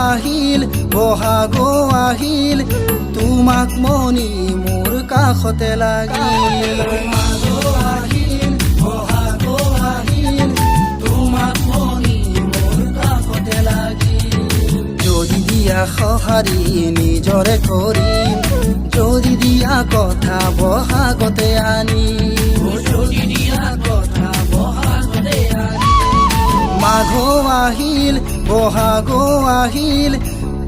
আহিল বহাগো আহিল তোমাক মনি মোৰ কাষতে লাগিল মাঘো আহিল বহাগো আহিল তোমাক মনি মোৰ কাষতে লাগিল যদি দিয়া সঁহাৰি নিজৰে কৰিম যদি দিয়া কথা বহাগতে আনিম যদি দিয়া কথা বহাগতে আনিম মাঘো আহিল বহাগো আহিল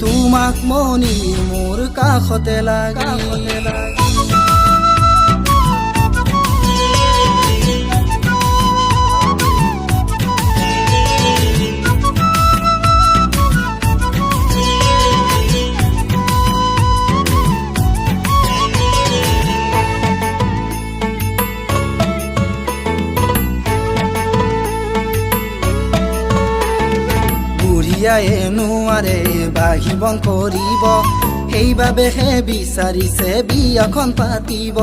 তোমাক মনি মোৰ কাষতে লাগিল বুঢ়িয়ায়ে নোৱাৰে বাহিবন কৰিব সেইবাবেহে বিচাৰিছে বিয়াখন পাতিব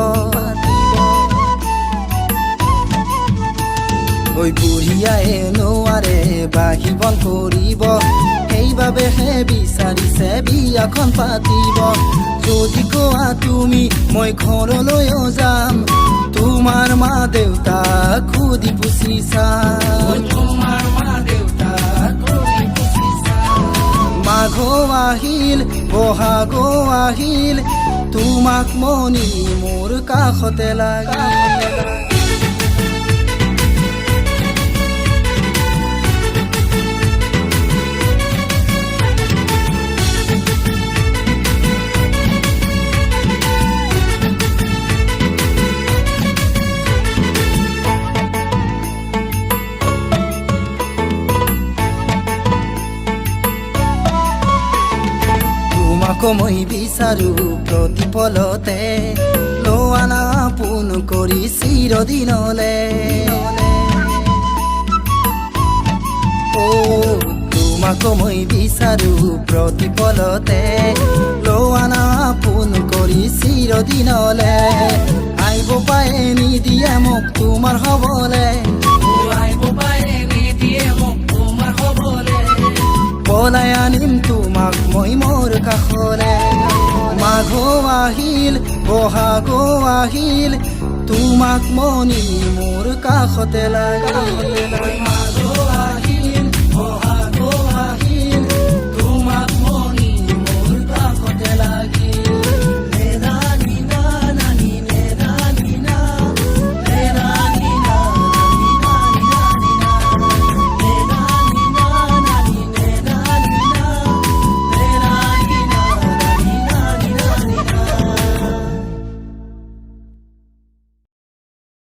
ঐ বুঢ়িয়ায়ে নোৱাৰে বাহিবন কৰিব সেইবাবেহে বিচাৰিছে বিয়াখন পাতিব যদি কোৱা তুমি মই ঘৰলৈও যাম তোমাৰ মা দেউতাক সুধি পুছি চাম তোমাৰ মা দেউতাক মাঘো আহিল বহাগো আহিল তোমাক মনি মোৰ কাষতে লাগিল মই বিচাৰো প্ৰতিপলতে লোৱা না পোন কৰি চিৰদিনলে তোমাক মই বিচাৰো প্ৰতিপলতে লোৱা না পোন কৰি চিৰদিনলে আহিব পায়ে নিদিয়ে মোক তোমাৰ হবলে আহিব পায়ে নিদিয়ে মোক তোমাৰ হবলে পলাই আনিম তোমাক মই মোৰ কাষলে মাঘো আহিল বহাগো আহিল তোমাক মনি মোৰ কাষতে লাগিল